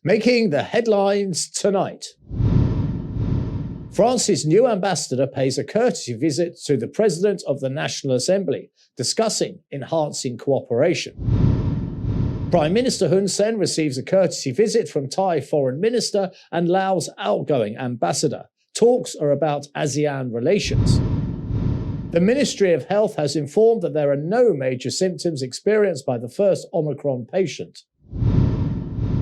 Making the headlines tonight. France's new ambassador pays a courtesy visit to the President of the National Assembly, discussing enhancing cooperation. Prime Minister Hun Sen receives a courtesy visit from Thai Foreign Minister and Laos outgoing ambassador. Talks are about ASEAN relations. The Ministry of Health has informed that there are no major symptoms experienced by the first Omicron patient.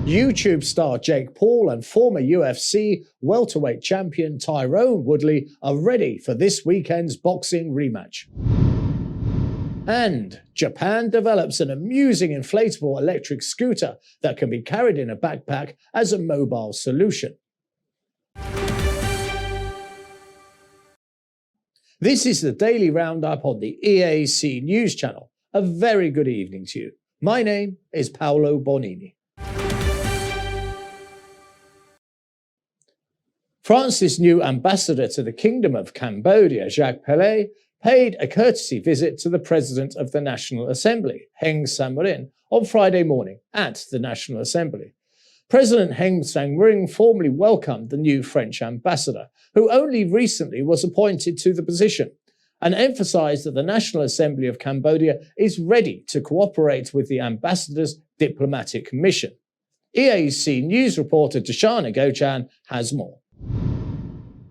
YouTube star Jake Paul and former UFC welterweight champion Tyrone Woodley are ready for this weekend's boxing rematch. And Japan develops an amusing inflatable electric scooter that can be carried in a backpack as a mobile solution. This is the Daily Roundup on the EAC News Channel. A very good evening to you. My name is Paolo Bonini. France's new ambassador to the Kingdom of Cambodia, Jacques Pelé, paid a courtesy visit to the President of the National Assembly, Heng Samrin, on Friday morning at the National Assembly. President Heng Samrin formally welcomed the new French ambassador, who only recently was appointed to the position, and emphasized that the National Assembly of Cambodia is ready to cooperate with the ambassador's diplomatic mission. EAC News reporter Dashana Gochan has more.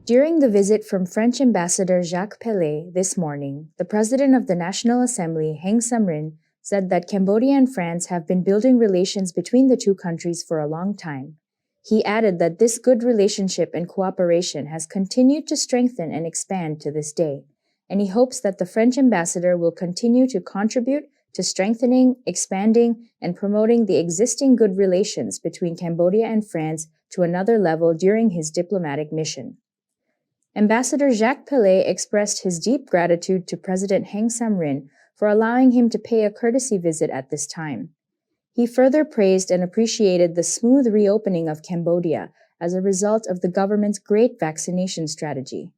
During the visit from French Ambassador Jacques Pelé this morning, the President of the National Assembly, Heng Samrin, said that Cambodia and France have been building relations between the two countries for a long time. He added that this good relationship and cooperation has continued to strengthen and expand to this day, and he hopes that the French ambassador will continue to contribute to strengthening, expanding, and promoting the existing good relations between Cambodia and France to another level during his diplomatic mission. Ambassador Jacques Pelé expressed his deep gratitude to President Heng Samrin for allowing him to pay a courtesy visit at this time. He further praised and appreciated the smooth reopening of Cambodia as a result of the government's great vaccination strategy.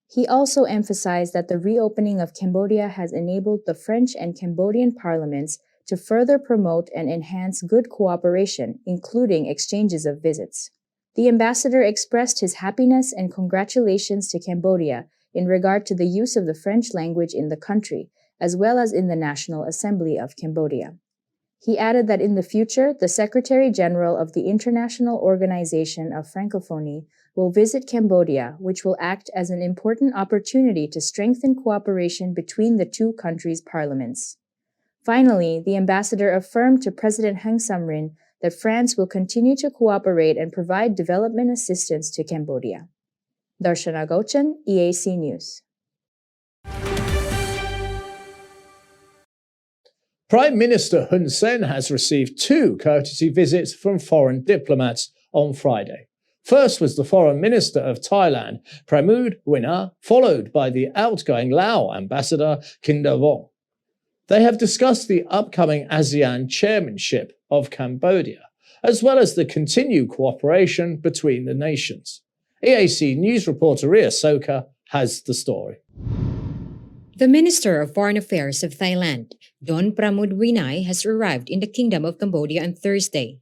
He also emphasized that the reopening of Cambodia has enabled the French and Cambodian parliaments to further promote and enhance good cooperation, including exchanges of visits. The ambassador expressed his happiness and congratulations to Cambodia in regard to the use of the French language in the country, as well as in the National Assembly of Cambodia. He added that in the future, the Secretary General of the International Organization of Francophonie will visit Cambodia, which will act as an important opportunity to strengthen cooperation between the two countries' parliaments. Finally, the ambassador affirmed to President Heng Samrin that France will continue to cooperate and provide development assistance to Cambodia. Darshana Gochan, EAC News. Prime Minister Hun Sen has received 2 courtesy visits from foreign diplomats on Friday. First was the Foreign Minister of Thailand, Pramud Wina, followed by the outgoing Lao ambassador, Kindavong. They have discussed the upcoming ASEAN chairmanship of Cambodia, as well as the continued cooperation between the nations. EAC News reporter Ria Soka has the story. The Minister of Foreign Affairs of Thailand, Don Pramud Winai, has arrived in the Kingdom of Cambodia on Thursday.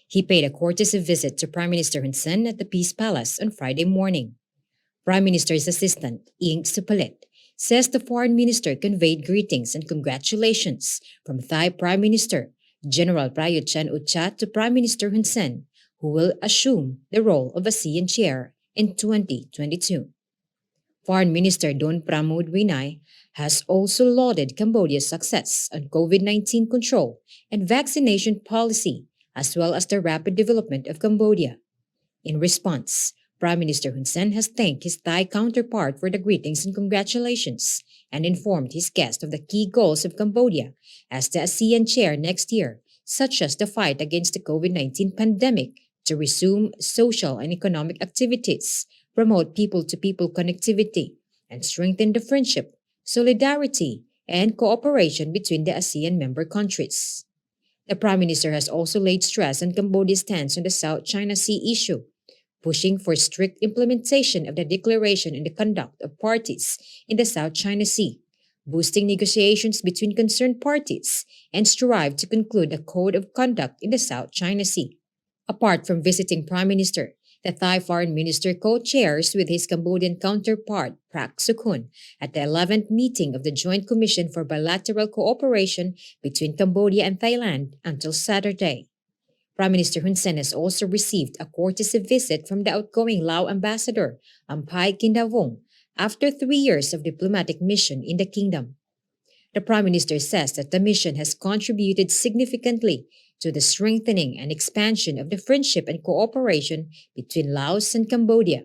He paid a courtesy visit to Prime Minister Hun Sen at the Peace Palace on Friday morning. Prime Minister's assistant, Ing Supalit, says the Foreign Minister conveyed greetings and congratulations from Thai Prime Minister General Prayut Chan-o-cha to Prime Minister Hun Sen, who will assume the role of ASEAN chair in 2022. Foreign Minister Don Pramud Winai has also lauded Cambodia's success on COVID-19 control and vaccination policy, as well as the rapid development of Cambodia. In response, Prime Minister Hun Sen has thanked his Thai counterpart for the greetings and congratulations and informed his guest of the key goals of Cambodia as the ASEAN chair next year, such as the fight against the COVID-19 pandemic, to resume social and economic activities, promote people-to-people connectivity, and strengthen the friendship, solidarity, and cooperation between the ASEAN member countries. The Prime Minister has also laid stress on Cambodia's stance on the South China Sea issue, pushing for strict implementation of the declaration and the conduct of parties in the South China Sea, boosting negotiations between concerned parties, and strive to conclude a code of conduct in the South China Sea. Apart from visiting Prime Minister, the Thai Foreign Minister co-chairs with his Cambodian counterpart, Prak Sokhonn, at the 11th meeting of the Joint Commission for Bilateral Cooperation between Cambodia and Thailand until Saturday. Prime Minister Hun Sen has also received a courtesy visit from the outgoing Lao ambassador, Ampai Kindavong, after 3 years of diplomatic mission in the kingdom. The Prime Minister says that the mission has contributed significantly to the strengthening and expansion of the friendship and cooperation between Laos and Cambodia.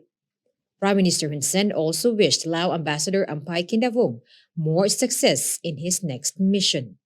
Prime Minister Hun Sen also wished Lao Ambassador Ampai Kindavong more success in his next mission.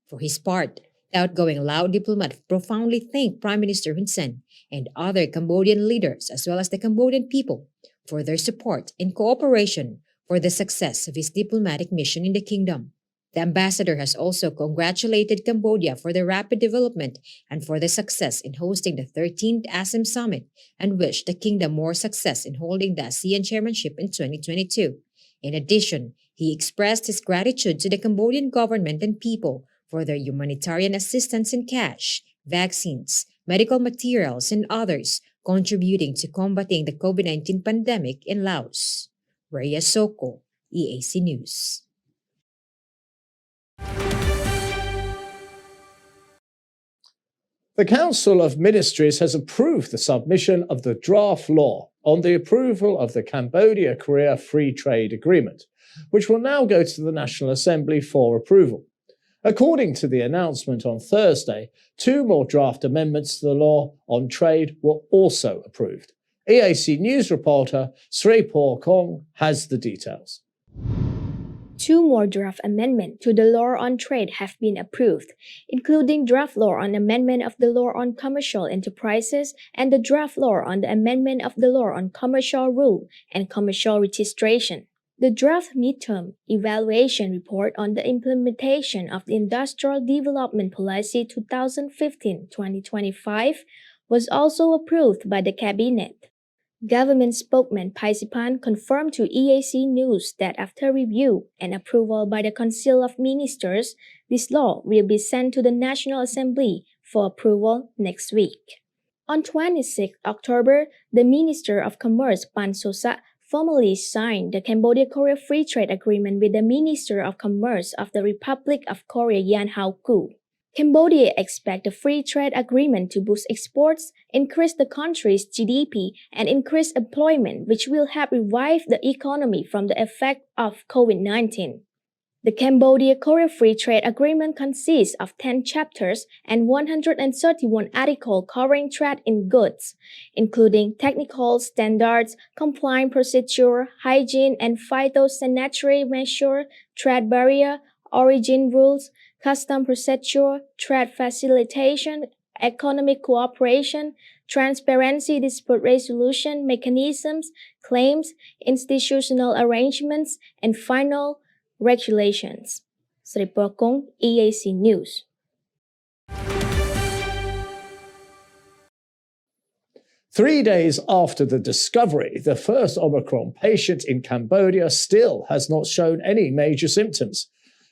For his part, the outgoing Lao diplomat profoundly thanked Prime Minister Hun Sen and other Cambodian leaders as well as the Cambodian people for their support and cooperation for the success of his diplomatic mission in the kingdom. The ambassador has also congratulated Cambodia for the rapid development and for the success in hosting the 13th ASEM Summit and wished the kingdom more success in holding the ASEAN chairmanship in 2022. In addition, he expressed his gratitude to the Cambodian government and people for their humanitarian assistance in cash, vaccines, medical materials, and others, contributing to combating the COVID-19 pandemic in Laos. Rhea Soko, EAC News. The Council of Ministries has approved the submission of the draft law on the approval of the Cambodia-Korea Free Trade Agreement, which will now go to the National Assembly for approval. According to the announcement on Thursday, 2 more draft amendments to the law on trade were also approved. EAC News reporter Sri Por Kong has the details. 2 more draft amendments to the law on trade have been approved, including draft law on amendment of the law on commercial enterprises and the draft law on the amendment of the law on commercial rule and commercial registration. The draft midterm evaluation report on the implementation of the Industrial Development Policy 2015-2025 was also approved by the Cabinet. Government spokesman Paisipan confirmed to EAC News that after review and approval by the Council of Ministers, this law will be sent to the National Assembly for approval next week. On 26 October, the Minister of Commerce Pan Sosa formally signed the Cambodia-Korea Free Trade Agreement with the Minister of Commerce of the Republic of Korea Yan Hao-koo. Cambodia expects the free trade agreement to boost exports, increase the country's GDP, and increase employment, which will help revive the economy from the effect of COVID-19. The Cambodia-Korea Free Trade Agreement consists of 10 chapters and 131 articles covering trade in goods, including technical standards, compliance procedure, hygiene and phytosanitary measures, trade barrier, origin rules, custom procedure, trade facilitation, economic cooperation, transparency dispute resolution mechanisms, claims, institutional arrangements, and final regulations. Sri Pokong, EAC News. Three days after the discovery, the first Omicron patient in Cambodia still has not shown any major symptoms.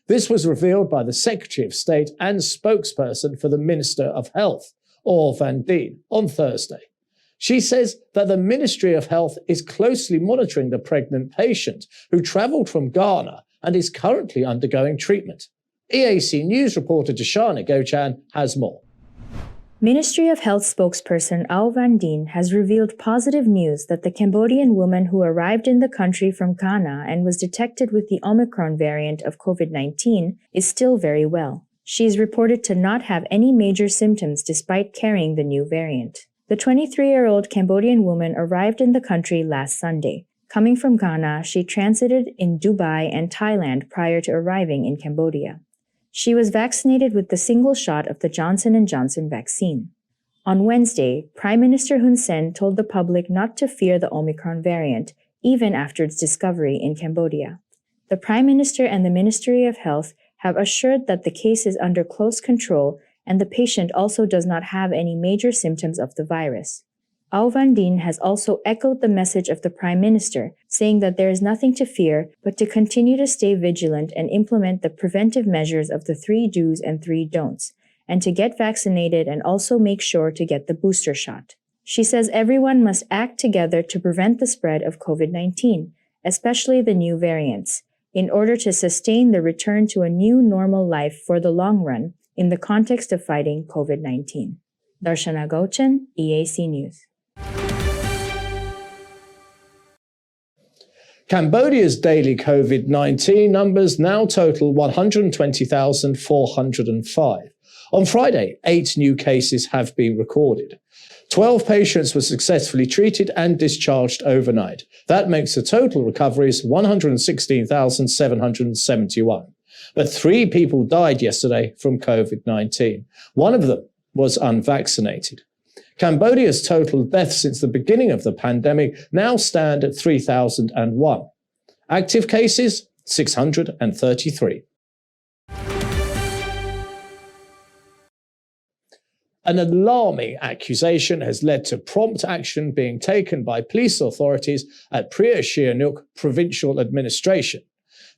This was revealed by the Secretary of State and spokesperson for the Minister of Health, Aw Van Dien, on Thursday. She says that the Ministry of Health is closely monitoring the pregnant patient who travelled from Ghana and is currently undergoing treatment. EAC News reporter Dashana Gochan has more. Ministry of Health spokesperson Aw Van Dien has revealed positive news that the Cambodian woman who arrived in the country from Ghana and was detected with the Omicron variant of COVID-19 is still very well. She is reported to not have any major symptoms despite carrying the new variant. The 23-year-old Cambodian woman arrived in the country last Sunday. Coming from Ghana, she transited in Dubai and Thailand prior to arriving in Cambodia. She was vaccinated with the single shot of the Johnson & Johnson vaccine. On Wednesday, Prime Minister Hun Sen told the public not to fear the Omicron variant, even after its discovery in Cambodia. The Prime Minister and the Ministry of Health have assured that the case is under close control and the patient also does not have any major symptoms of the virus. Aw Van Dien has also echoed the message of the Prime Minister, saying that there is nothing to fear but to continue to stay vigilant and implement the preventive measures of the 3 do's and 3 don'ts, and to get vaccinated and also make sure to get the booster shot. She says everyone must act together to prevent the spread of COVID-19, especially the new variants, in order to sustain the return to a new normal life for the long run in the context of fighting COVID-19. Darshana Gauchan, EAC News. Cambodia's daily COVID-19 numbers now total 120,405. On Friday, 8 new cases have been recorded. 12 patients were successfully treated and discharged overnight. That makes the total recoveries 116,771. But 3 people died yesterday from COVID-19. One of them was unvaccinated. Cambodia's total deaths since the beginning of the pandemic now stand at 3,001. Active cases, 633. An alarming accusation has led to prompt action being taken by police authorities at Phra Sihanouk Provincial Administration.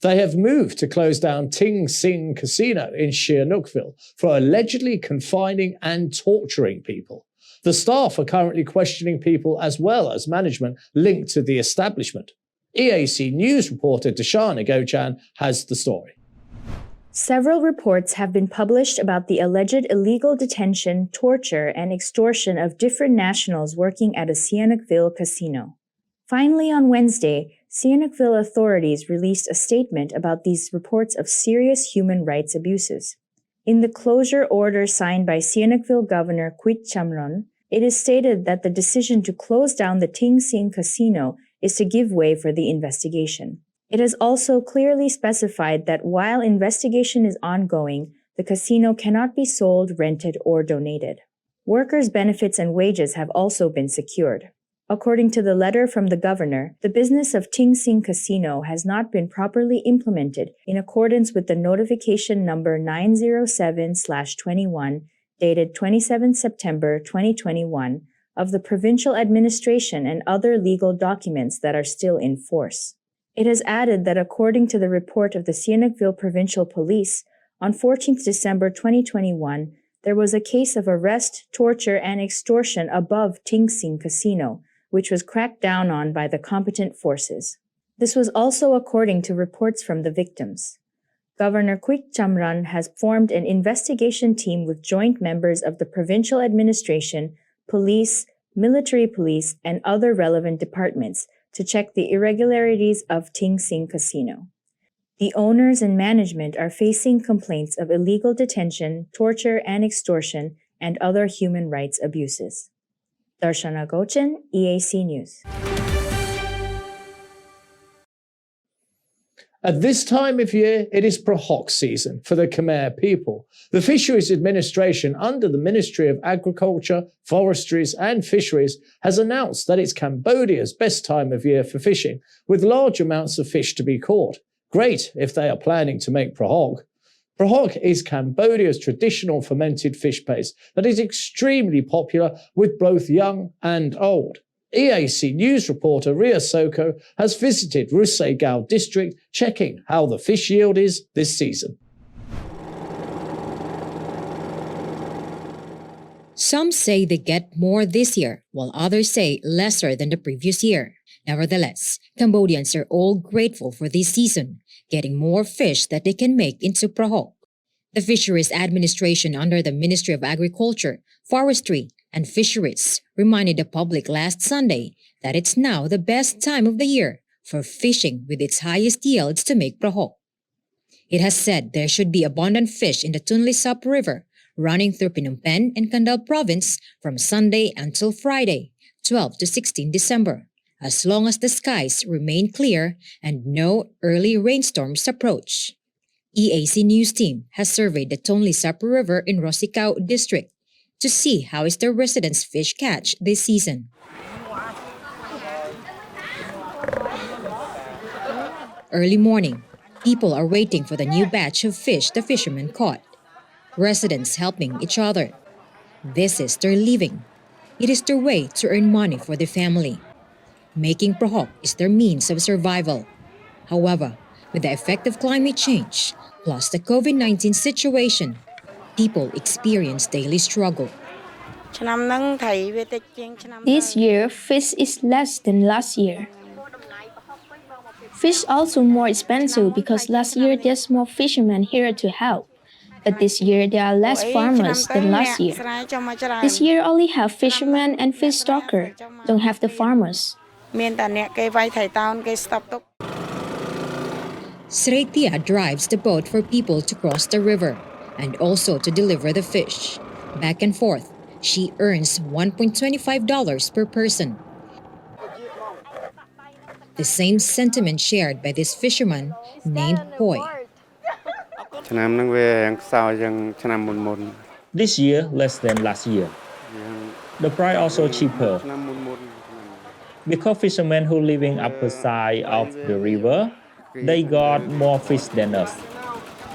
They have moved to close down Ting Sing Casino in Sihanoukville for allegedly confining and torturing people. The staff are currently questioning people as well as management linked to the establishment. EAC News reporter Darshana Gauchan has the story. Several reports have been published about the alleged illegal detention, torture, and extortion of different nationals working at a Sihanoukville casino. Finally, on Wednesday, Sihanoukville authorities released a statement about these reports of serious human rights abuses. In the closure order signed by Sihanoukville Governor Quit Chamron, it is stated that the decision to close down the Ting Sing Casino is to give way for the investigation. It has also clearly specified that while investigation is ongoing, the casino cannot be sold, rented, or donated. Workers' benefits and wages have also been secured. According to the letter from the governor, the business of Ting Sing Casino has not been properly implemented in accordance with the notification number 907/21 dated 27 September 2021 of the provincial administration and other legal documents that are still in force. It has added that according to the report of the Sihanoukville Provincial Police, on 14 December 2021, there was a case of arrest, torture, and extortion above Ting Sing Casino, which was cracked down on by the competent forces. This was also according to reports from the victims. Governor Quit Chamran has formed an investigation team with joint members of the provincial administration, police, military police, and other relevant departments to check the irregularities of Ting Sing Casino. The owners and management are facing complaints of illegal detention, torture, and extortion, and other human rights abuses. Darshana Gauchan, EAC News. At this time of year, it is Prahok season for the Khmer people. The Fisheries Administration under the Ministry of Agriculture, Forestries and Fisheries has announced that it's Cambodia's best time of year for fishing, with large amounts of fish to be caught. Great if they are planning to make Prahok. Prahok is Cambodia's traditional fermented fish paste that is extremely popular with both young and old. EAC News reporter Ria Soko has visited Rusegao district checking how the fish yield is this season. Some say they get more this year, while others say lesser than the previous year. Nevertheless, Cambodians are all grateful for this season, getting more fish that they can make into Prahok. The Fisheries Administration under the Ministry of Agriculture, Forestry, and Fisheries reminded the public last Sunday that it's now the best time of the year for fishing with its highest yields to make Prahok. It has said there should be abundant fish in the Tunli Sap River running through Phnom Penh and Kandal Province from Sunday until Friday, 12 to 16 December, as long as the skies remain clear and no early rainstorms approach. EAC News team has surveyed the Tonle Sap River in Rosythao district to see how is the residents' fish catch this season. Early morning, people are waiting for the new batch of fish the fishermen caught. Residents helping each other. This is their living. It is their way to earn money for their family. Making Prahok is their means of survival. However, with the effect of climate change, plus the COVID-19 situation, people experience daily struggle. This year, fish is less than last year. Fish also more expensive because last year there's more fishermen here to help. But this year there are less farmers than last year. This year only have fishermen and fish stocker, don't have the farmers. Sretia drives the boat for people to cross the river and also to deliver the fish. Back and forth, she earns $1.25 per person. The same sentiment shared by this fisherman named Poi. This year less than last year. The price also cheaper. Because fishermen who living upper side of the river, they got more fish than us.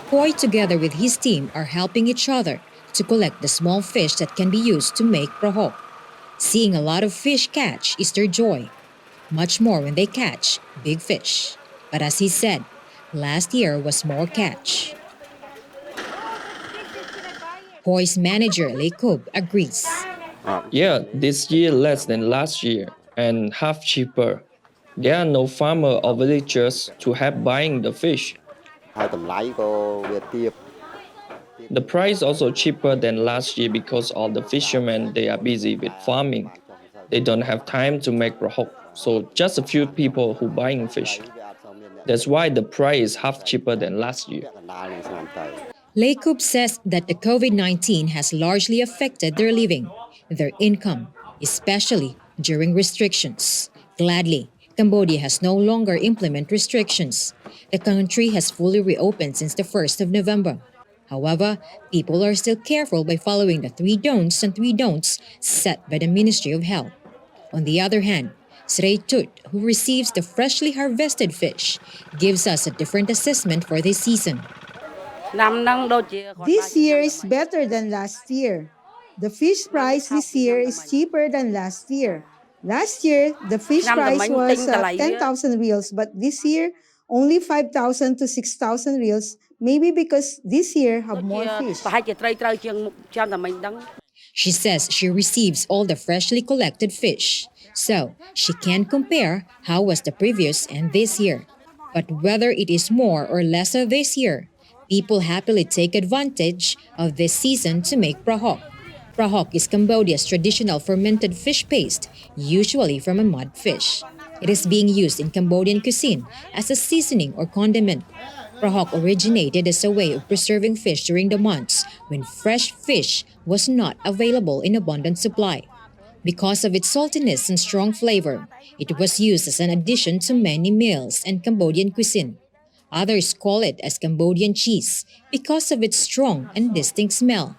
Poi together with his team are helping each other to collect the small fish that can be used to make prahok. Seeing a lot of fish catch is their joy. Much more when they catch big fish. But as he said, last year was more catch. Poi's manager, Lekub, agrees. Yeah, this year less than last year and half cheaper. There are no farmer or villagers to help buying the fish. The price also cheaper than last year because all the fishermen, they are busy with farming. They don't have time to make prahok, so just a few people who buying fish. That's why the price is half cheaper than last year. Lekub says that the COVID-19 has largely affected their living, their income, especially during restrictions. Gladly, Cambodia has no longer implemented restrictions. The country has fully reopened since the 1st of November. However, people are still careful by following the 3 don'ts and 3 don'ts set by the Ministry of Health. On the other hand, Srey Tut, who receives the freshly harvested fish, gives us a different assessment for this season. This year is better than last year. The fish price this year is cheaper than last year. Last year, the fish price was 10,000 reals, but this year, only 5,000 to 6,000 reals, maybe because this year have more fish. She says she receives all the freshly collected fish, so she can compare how was the previous and this year. But whether it is more or lesser this year, people happily take advantage of this season to make prahok. Prahok is Cambodia's traditional fermented fish paste, usually from a mud fish. It is being used in Cambodian cuisine as a seasoning or condiment. Prahok originated as a way of preserving fish during the months when fresh fish was not available in abundant supply. Because of its saltiness and strong flavor, it was used as an addition to many meals and Cambodian cuisine. Others call it as Cambodian cheese because of its strong and distinct smell.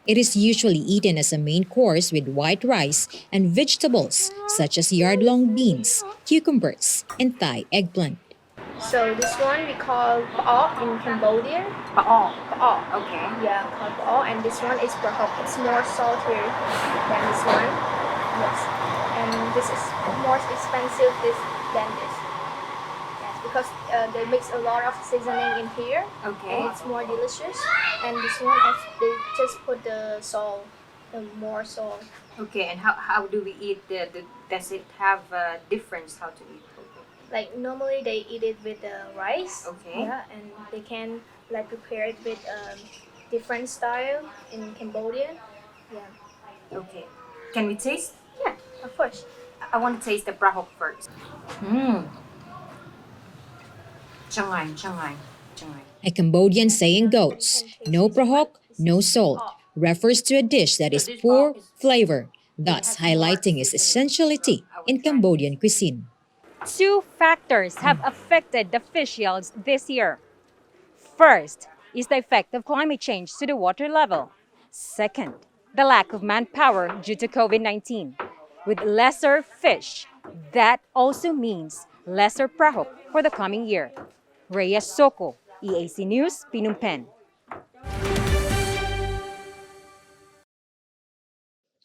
It is usually eaten as a main course with white rice and vegetables such as yard-long beans, cucumbers, and Thai eggplant. So this one we call pa'o in Cambodia. Pa'o. Pa'o. Okay. Yeah, called pa'o, and this one is prahok. It's more saltier than this one. Yes. And this is more expensive than this. Yes, because they mix a lot of seasoning in here. Okay. And it's more delicious. And this one, they just put the salt, more salt. Okay, and how do we eat? Does it have a difference how to eat? Like normally they eat it with rice. Okay. Yeah, and they can like prepare it with different style in Cambodia. Yeah. Okay. Can we taste? Yeah, of course. I want to taste the prahok first. Changay. A Cambodian saying goes, no prahok, no salt, refers to a dish that is poor flavor, thus highlighting its essentiality in Cambodian cuisine. 2 factors have affected the fish yields this year. First is the effect of climate change to the water level. Second, the lack of manpower due to COVID-19. With lesser fish, that also means lesser prahok for the coming year. Rhea Soko, EAC News, Phnom Penh.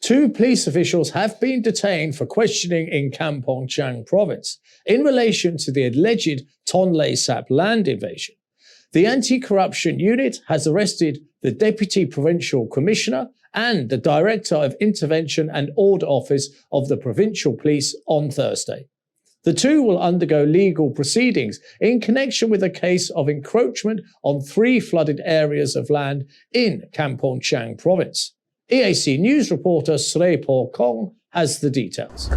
2 police officials have been detained for questioning in Kampong Chang province in relation to the alleged Tonle Sap land invasion. The anti-corruption unit has arrested the Deputy Provincial Commissioner and the Director of Intervention and Order Office of the Provincial Police on Thursday. The two will undergo legal proceedings in connection with a case of encroachment on 3 flooded areas of land in Kampong Chang province. EAC News reporter Srey Paul Kong has the details.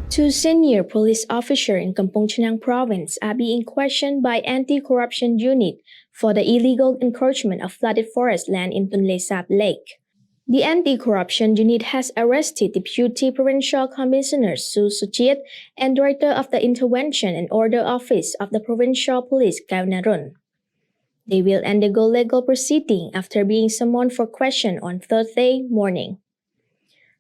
2 senior police officers in Kampong Chang province are being questioned by anti-corruption unit for the illegal encroachment of flooded forest land in Tonle Sap Lake. The anti-corruption unit has arrested Deputy Provincial Commissioner Su Suchit and Director of the Intervention and Order Office of the Provincial Police Kao Narun. They will undergo legal proceeding after being summoned for question on Thursday morning.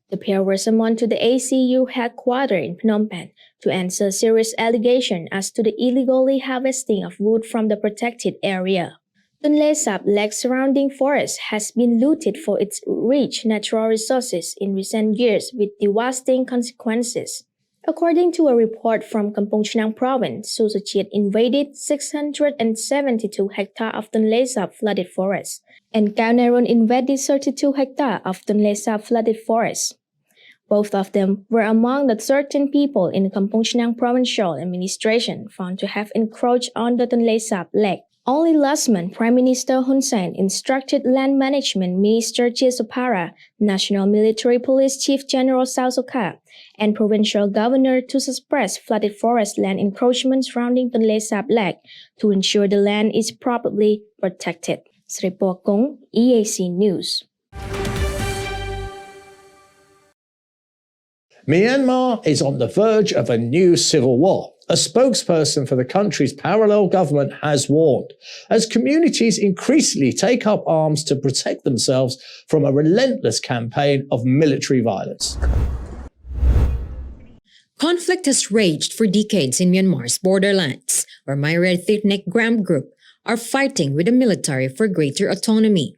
The pair were summoned to the ACU headquarters in Phnom Penh to answer serious allegations as to the illegally harvesting of wood from the protected area. Tonle Sap Lake's surrounding forest has been looted for its rich natural resources in recent years with devastating consequences. According to a report from Kampong Chang province, Su Suchit invaded 672 hectares of Tonle Sap flooded forest, and Kao Narun invaded 32 hectares of Tonle Sap flooded forest. Both of them were among the 13 people in the Kampong Chang provincial administration found to have encroached on the Tonle Sap Lake. Only last month, Prime Minister Hun Sen instructed Land Management Minister Chesopara, National Military Police Chief General Sao Soka, and Provincial Governor to suppress flooded forest land encroachments surrounding Tonle Sap Lake to ensure the land is properly protected. Srey Paul Kong, EAC News. Myanmar is on the verge of a new civil war. A spokesperson for the country's parallel government has warned, as communities increasingly take up arms to protect themselves from a relentless campaign of military violence. Conflict has raged for decades in Myanmar's borderlands, where myriad ethnic groups are fighting with the military for greater autonomy.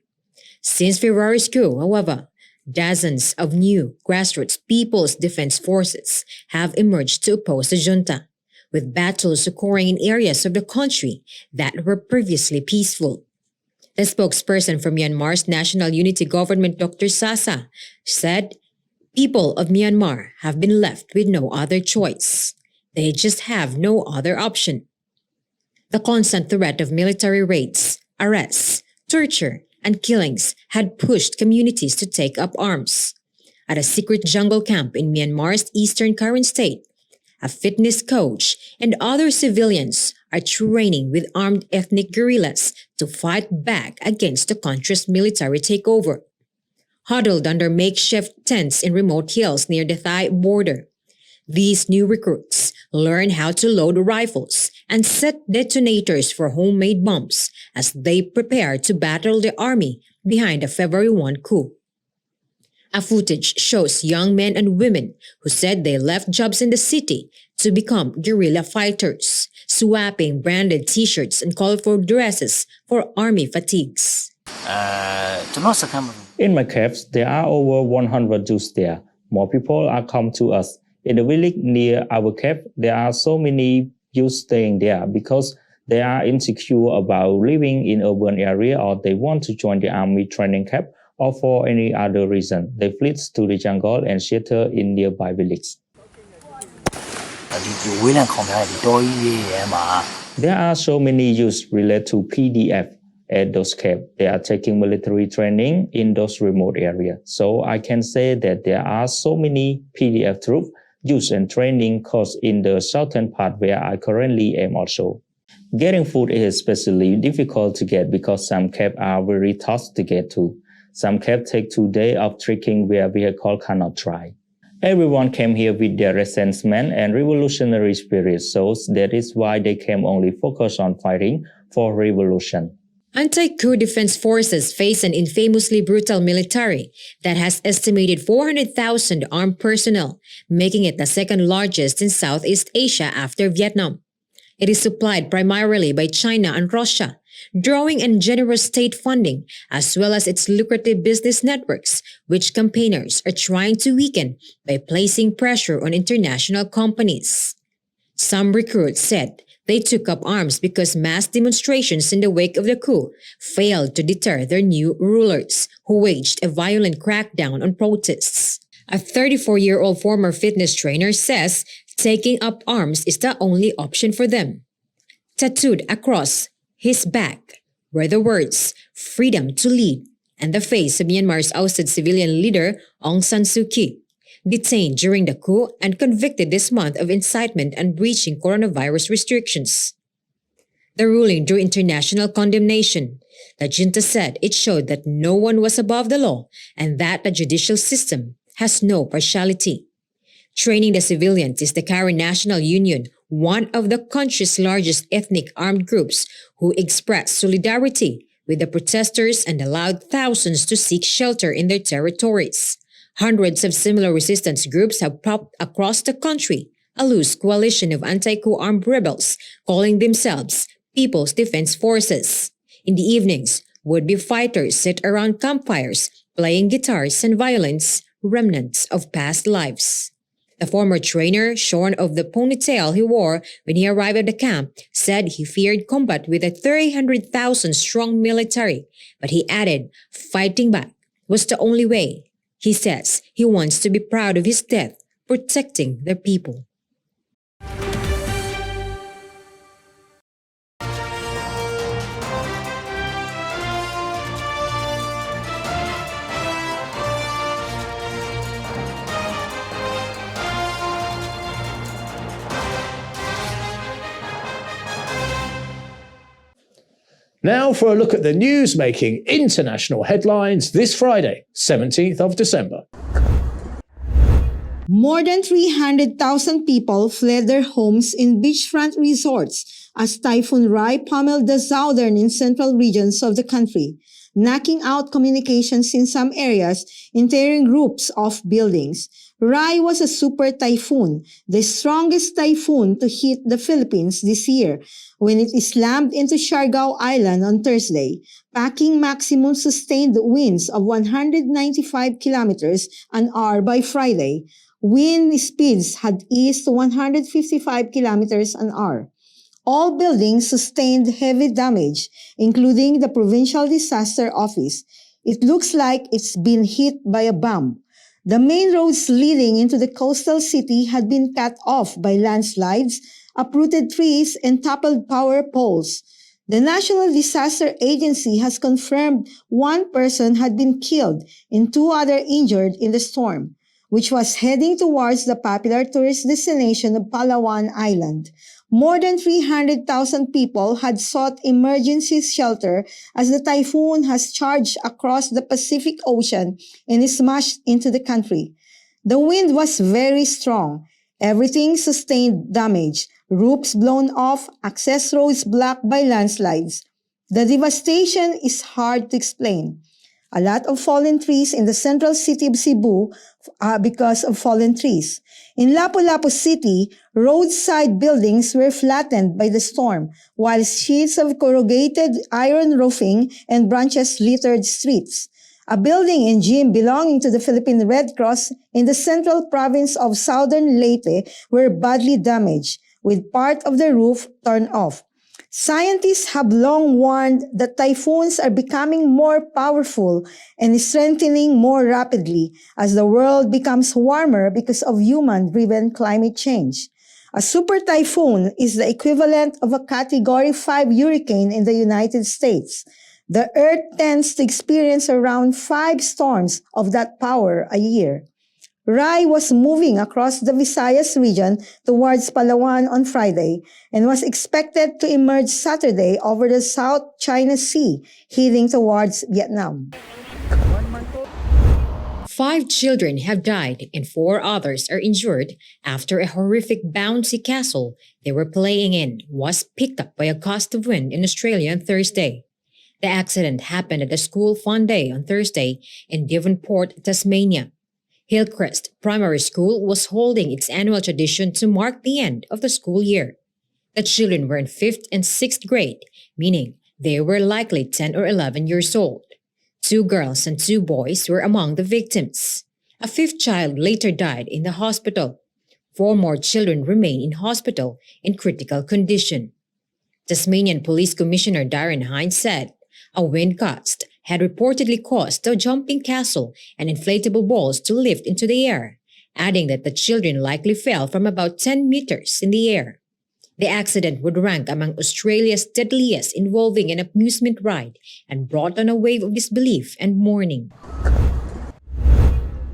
Since February's coup, however, dozens of new grassroots People's Defense Forces have emerged to oppose the junta, with battles occurring in areas of the country that were previously peaceful. The spokesperson for Myanmar's National Unity Government, Dr. Sasa, said, "People of Myanmar have been left with no other choice. They just have no other option." The constant threat of military raids, arrests, torture, and killings had pushed communities to take up arms. At a secret jungle camp in Myanmar's eastern Karen state, a fitness coach and other civilians are training with armed ethnic guerrillas to fight back against the country's military takeover. Huddled under makeshift tents in remote hills near the Thai border, these new recruits learn how to load rifles and set detonators for homemade bombs as they prepare to battle the army behind the February 1 coup. A footage shows young men and women who said they left jobs in the city to become guerrilla fighters, swapping branded t-shirts and colorful dresses for army fatigues. In my caves, there are over 100 Jews there. More people are come to us. In the village near our cave, there are so many Jews staying there because they are insecure about living in urban area, or they want to join the army training camp, or for any other reason. They flee to the jungle and shelter in nearby villages. There are so many youths related to PDF at those camps. They are taking military training in those remote areas. So I can say that there are so many PDF troops, youth and training course in the southern part where I currently am also. Getting food is especially difficult to get because some camps are very tough to get to. Some camps take 2 days of trekking where vehicle cannot drive. Everyone came here with their resentment and revolutionary spirit, so that is why they came only focused on fighting for revolution. Anti-coup defense forces face an infamously brutal military that has estimated 400,000 armed personnel, making it the second largest in Southeast Asia after Vietnam. It is supplied primarily by China and Russia, drawing in generous state funding as well as its lucrative business networks, which campaigners are trying to weaken by placing pressure on international companies. Some recruits said They took up arms because mass demonstrations in the wake of the coup failed to deter their new rulers, who waged a violent crackdown on protests. A 34-year-old former fitness trainer says taking up arms is the only option for them. Tattooed across his back were the words, "Freedom to lead," and the face of Myanmar's ousted civilian leader Aung San Suu Kyi, detained during the coup and convicted this month of incitement and breaching coronavirus restrictions. The ruling drew international condemnation. The junta said it showed that no one was above the law and that the judicial system has no partiality. Training the Civilians is the Karen National Union, one of the country's largest ethnic armed groups, who expressed solidarity with the protesters and allowed thousands to seek shelter in their territories. Hundreds of similar resistance groups have popped across the country, a loose coalition of anti-coup armed rebels calling themselves People's Defense Forces. In the evenings, would-be fighters sit around campfires, playing guitars and violins, remnants of past lives. The former trainer, shorn of the ponytail he wore when he arrived at the camp, said he feared combat with a 300,000-strong military, but he added fighting back was the only way. He says he wants to be proud of his death, protecting their people. Now for a look at the news making international headlines this Friday, 17th of December. More than 300,000 people fled their homes in beachfront resorts as Typhoon Rai pummeled the southern and central regions of the country, knocking out communications in some areas and tearing roofs off buildings. Rai was a super typhoon, the strongest typhoon to hit the Philippines this year, when it slammed into Siargao Island on Thursday, packing maximum sustained winds of 195 kilometers an hour by Friday. Wind speeds had eased to 155 kilometers an hour. All buildings sustained heavy damage, including the Provincial Disaster Office. It looks like it's been hit by a bomb. The main roads leading into the coastal city had been cut off by landslides, uprooted trees, and toppled power poles. The National Disaster Agency has confirmed one person had been killed and two others injured in the storm, which was heading towards the popular tourist destination of Palawan Island. More than 300,000 people had sought emergency shelter as the typhoon has charged across the Pacific Ocean and smashed into the country. The wind was very strong. Everything sustained damage. Roofs blown off, access roads blocked by landslides. The devastation is hard to explain. A lot of fallen trees in the central city of Cebu because of fallen trees. In Lapu-Lapu City, roadside buildings were flattened by the storm, while sheets of corrugated iron roofing and branches littered streets. A building and gym belonging to the Philippine Red Cross in the central province of Southern Leyte were badly damaged, with part of the roof torn off. Scientists have long warned that typhoons are becoming more powerful and strengthening more rapidly as the world becomes warmer because of human-driven climate change. A super typhoon is the equivalent of a Category 5 hurricane in the United States. The Earth tends to experience around 5 storms of that power a year. Rai was moving across the Visayas region towards Palawan on Friday and was expected to emerge Saturday over the South China Sea, heading towards Vietnam. 5 children have died and 4 others are injured after a horrific bouncy castle they were playing in was picked up by a gust of wind in Australia on Thursday. The accident happened at a school fun day on Thursday in Devonport, Tasmania. Hillcrest Primary School was holding its annual tradition to mark the end of the school year. The children were in 5th and 6th grade, meaning they were likely 10 or 11 years old. 2 girls and 2 boys were among the victims. A 5th child later died in the hospital. 4 more children remain in hospital in critical condition. Tasmanian Police Commissioner Darren Hines said a wind gust had reportedly caused the jumping castle and inflatable balls to lift into the air, adding that the children likely fell from about 10 meters in the air. The accident would rank among Australia's deadliest involving an amusement ride and brought on a wave of disbelief and mourning.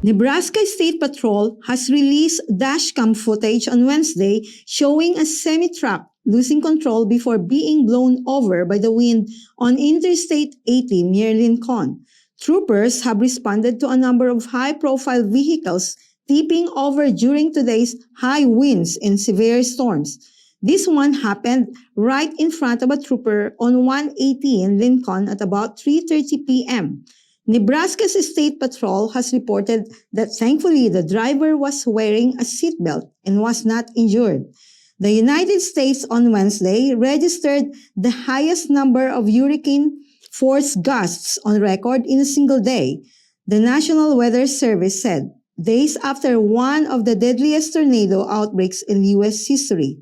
Nebraska State Patrol has released dashcam footage on Wednesday showing a semi-truck losing control before being blown over by the wind on Interstate 80 near Lincoln. Troopers have responded to a number of high-profile vehicles tipping over during today's high winds and severe storms. This one happened right in front of a trooper on 180 in Lincoln at about 3:30 p.m. Nebraska's State Patrol has reported that thankfully the driver was wearing a seatbelt and was not injured. The United States on Wednesday registered the highest number of hurricane-force gusts on record in a single day, the National Weather Service said, days after one of the deadliest tornado outbreaks in U.S. history.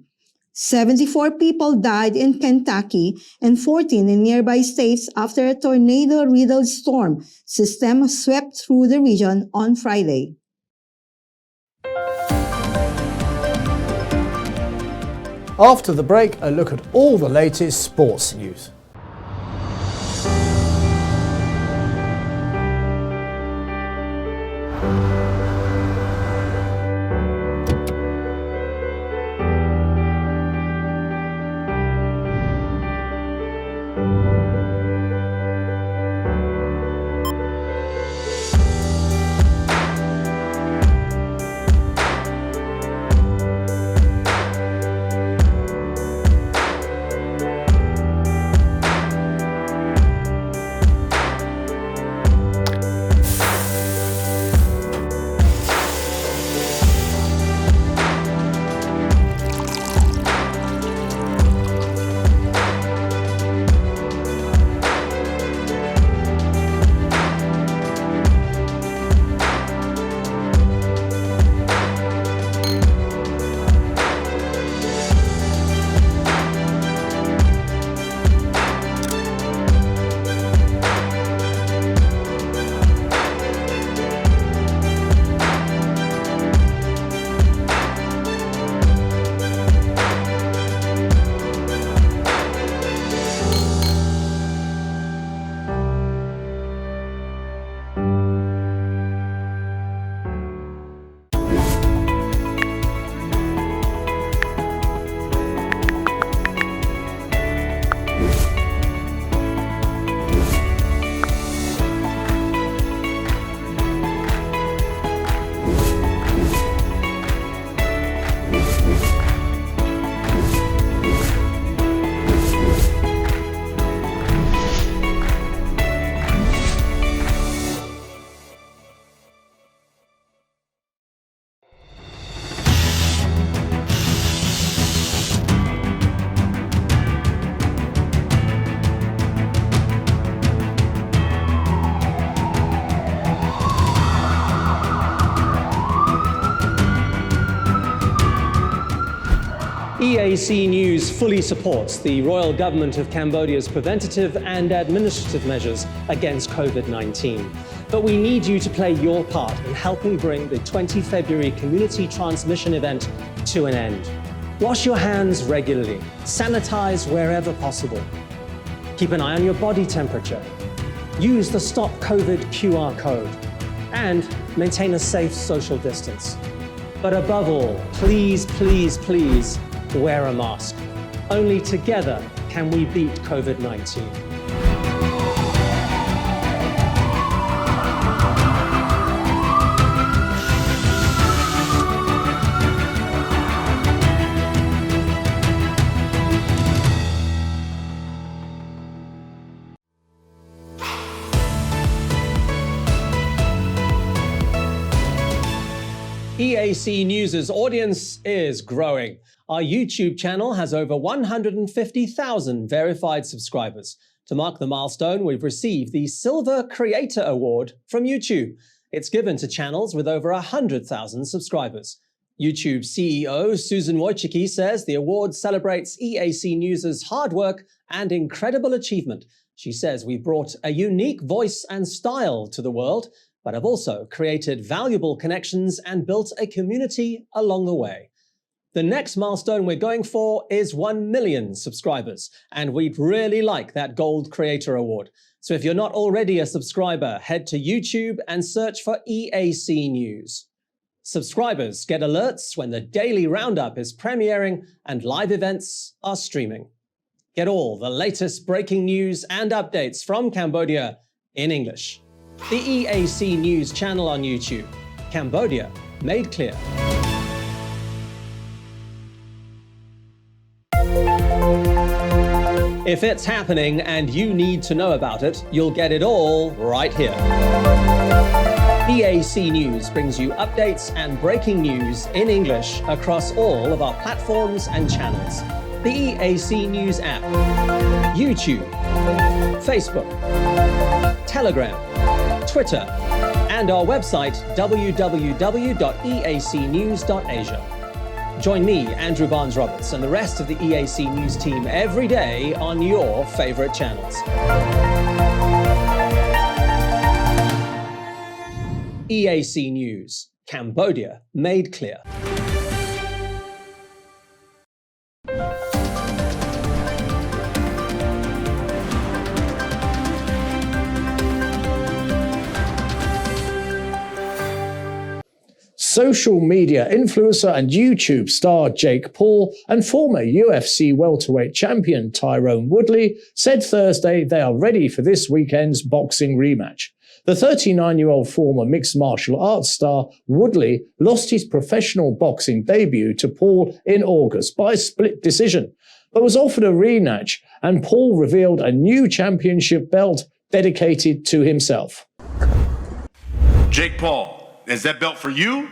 74 people died in Kentucky and 14 in nearby states after a tornado-riddled storm system swept through the region on Friday. After the break, a look at all the latest sports news. EAC News fully supports the Royal Government of Cambodia's preventative and administrative measures against COVID-19. But we need you to play your part in helping bring the 20 February community transmission event to an end. Wash your hands regularly, sanitize wherever possible. Keep an eye on your body temperature. Use the Stop COVID QR code and maintain a safe social distance. But above all, please, please, please, wear a mask. Only together can we beat COVID-19. EAC News' audience is growing. Our YouTube channel has over 150,000 verified subscribers. To mark the milestone, we've received the Silver Creator Award from YouTube. It's given to channels with over 100,000 subscribers. YouTube CEO Susan Wojcicki says the award celebrates EAC News' hard work and incredible achievement. She says we brought a unique voice and style to the world, but have also created valuable connections and built a community along the way. The next milestone we're going for is 1 million subscribers, and we'd really like that Gold Creator Award. So if you're not already a subscriber, head to YouTube and search for EAC News. Subscribers get alerts when the daily Roundup is premiering and live events are streaming. Get all the latest breaking news and updates from Cambodia in English. The EAC News channel on YouTube. Cambodia made clear. If it's happening and you need to know about it, you'll get it all right here. EAC News brings you updates and breaking news in English across all of our platforms and channels. The EAC News app, YouTube, Facebook, Telegram, Twitter, and our website www.eacnews.asia. Join me, Andrew Barnes-Roberts, and the rest of the EAC News team every day on your favorite channels. EAC News, Cambodia made clear. Social media influencer and YouTube star Jake Paul and former UFC welterweight champion Tyrone Woodley said Thursday they are ready for this weekend's boxing rematch. The 39-year-old former mixed martial arts star Woodley lost his professional boxing debut to Paul in August by split decision, but was offered a rematch, and Paul revealed a new championship belt dedicated to himself. Jake Paul, is that belt for you?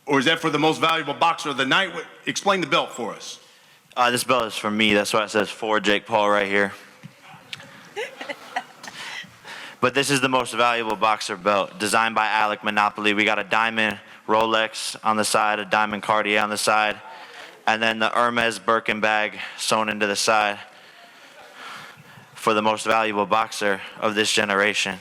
Or is that for the most valuable boxer of the night? Explain the belt for us. This belt is for me. That's why it says for Jake Paul right here. But this is the most valuable boxer belt, designed by Alec Monopoly. We got a diamond Rolex on the side, a diamond Cartier on the side, and then the Hermes Birkin bag sewn into the side for the most valuable boxer of this generation.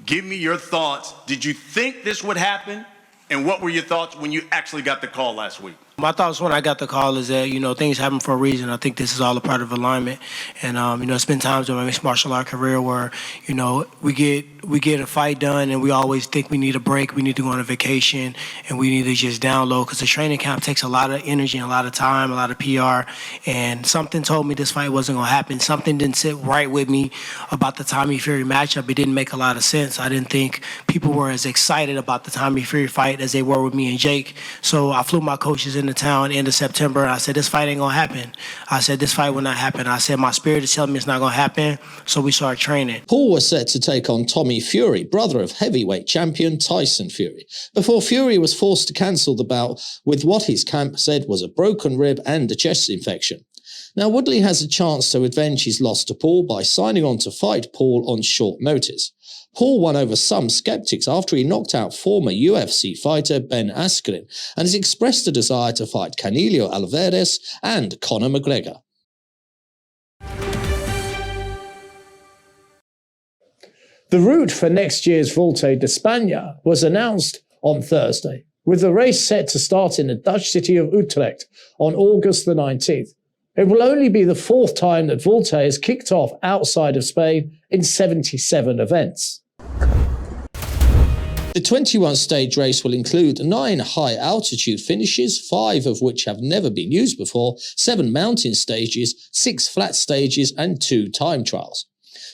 Give me your thoughts. Did you think this would happen? And what were your thoughts when you actually got the call last week? My thoughts when I got the call is that, things happen for a reason. I think this is all a part of alignment. And, it's been times in my mixed martial art career where, we get a fight done and we always think we need a break, we need to go on a vacation, and we need to just download, because the training camp takes a lot of energy and a lot of time, a lot of PR. And something told me this fight wasn't going to happen. Something didn't sit right with me about the Tommy Fury matchup. It didn't make a lot of sense. I didn't think people were as excited about the Tommy Fury fight as they were with me and Jake. So I flew my coaches into town end of September. I said, this fight ain't gonna happen. I said, this fight will not happen. I said, my spirit is telling me it's not gonna happen. So we started training. Paul was set to take on Tommy Fury, brother of heavyweight champion Tyson Fury, before Fury was forced to cancel the bout with what his camp said was a broken rib and a chest infection. Now Woodley has a chance to avenge his loss to Paul by signing on to fight Paul on short notice. Paul won over some skeptics after he knocked out former UFC fighter Ben Askren and has expressed a desire to fight Canelo Alvarez and Conor McGregor. The route for next year's Volta de España was announced on Thursday, with the race set to start in the Dutch city of Utrecht on August the 19th. It will only be the fourth time that Volta has kicked off outside of Spain in 77 events. The 21-stage race will include 9 high-altitude finishes, 5 of which have never been used before, 7 mountain stages, 6 flat stages, and 2 time trials.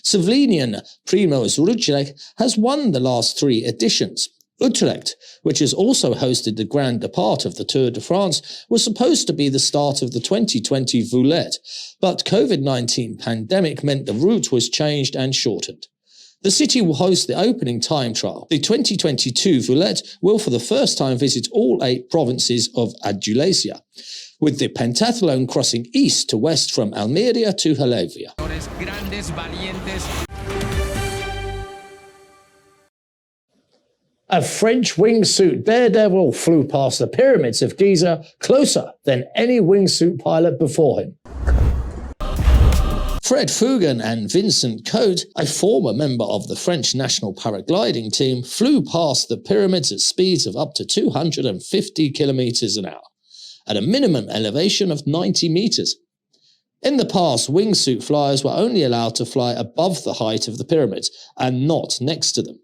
Slovenian Primož Roglič has won the last 3 editions. Utrecht, which has also hosted the Grand Depart of the Tour de France, was supposed to be the start of the 2020 Vuelta, but COVID-19 pandemic meant the route was changed and shortened. The city will host the opening time trial. The 2022 Vuelta will for the first time visit all 8 provinces of Andalusia, with the pentathlon crossing east to west from Almeria to Jalavia. A French wingsuit daredevil flew past the pyramids of Giza closer than any wingsuit pilot before him. Fred Fugan and Vincent Cote, a former member of the French national paragliding team, flew past the pyramids at speeds of up to 250 kilometers an hour, at a minimum elevation of 90 meters. In the past, wingsuit flyers were only allowed to fly above the height of the pyramids and not next to them.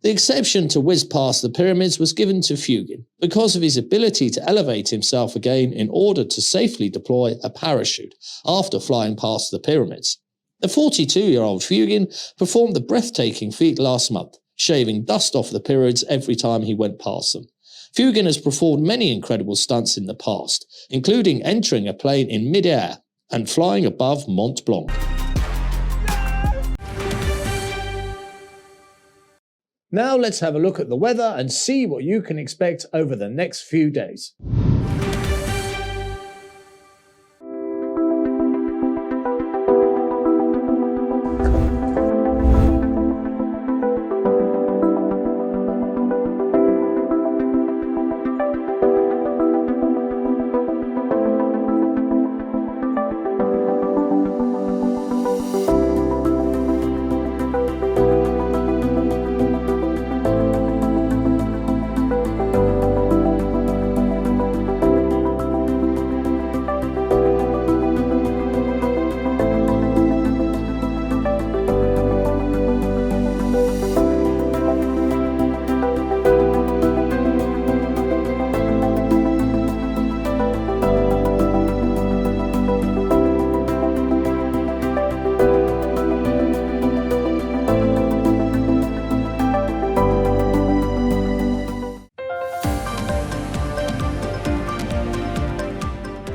The exception to whiz past the pyramids was given to Fugan because of his ability to elevate himself again in order to safely deploy a parachute after flying past the pyramids. The 42-year-old Fugan performed the breathtaking feat last month, shaving dust off the pyramids every time he went past them. Fugan has performed many incredible stunts in the past, including entering a plane in mid-air and flying above Mont Blanc. Now let's have a look at the weather and see what you can expect over the next few days.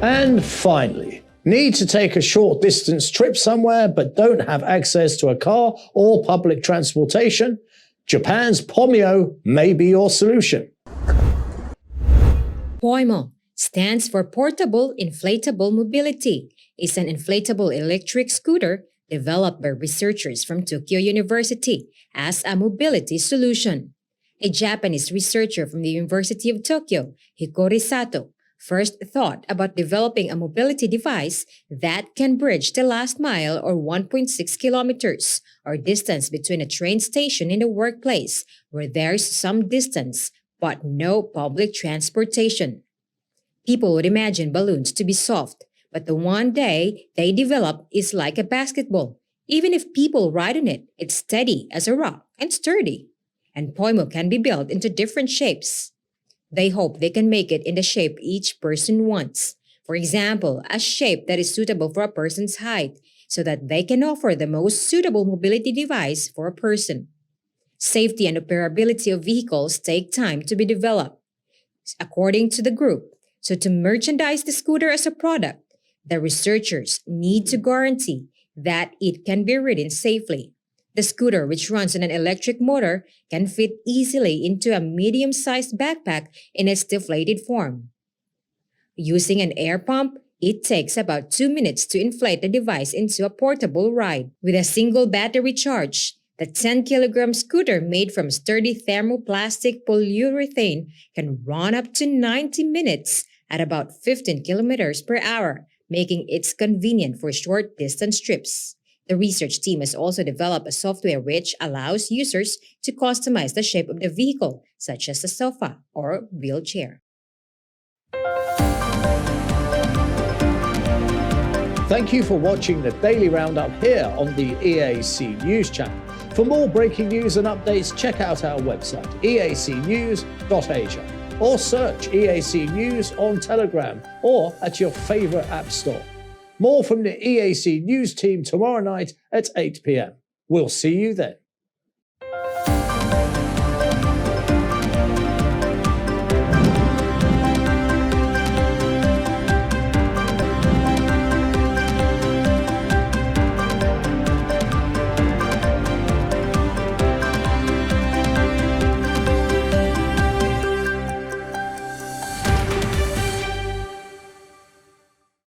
And finally, need to take a short distance trip somewhere but don't have access to a car or public transportation? Japan's Pomyo may be your solution. POIMO stands for Portable Inflatable Mobility. It's an inflatable electric scooter developed by researchers from Tokyo University as a mobility solution. A Japanese researcher from the University of Tokyo, Hikori Sato, first thought about developing a mobility device that can bridge the last mile or 1.6 kilometers, or distance between a train station and a workplace where there's some distance but no public transportation. People would imagine balloons to be soft, but the one they develop is like a basketball. Even if people ride on it, it's steady as a rock and sturdy. And POIMO can be built into different shapes. They hope they can make it in the shape each person wants. For example, a shape that is suitable for a person's height, so that they can offer the most suitable mobility device for a person. Safety and operability of vehicles take time to be developed, according to the group. So to merchandise the scooter as a product, the researchers need to guarantee that it can be ridden safely. The scooter, which runs on an electric motor, can fit easily into a medium-sized backpack in its deflated form. Using an air pump, it takes about 2 minutes to inflate the device into a portable ride. With a single battery charge, the 10-kilogram scooter made from sturdy thermoplastic polyurethane can run up to 90 minutes at about 15 kilometers per hour, making it convenient for short-distance trips. The research team has also developed a software which allows users to customize the shape of the vehicle, such as a sofa or wheelchair. Thank you for watching the Daily Roundup here on the EAC News Channel. For more breaking news and updates, check out our website, eacnews.asia, or search EAC News on Telegram or at your favorite app store. More from the EAC News team tomorrow night at 8 p.m. We'll see you then.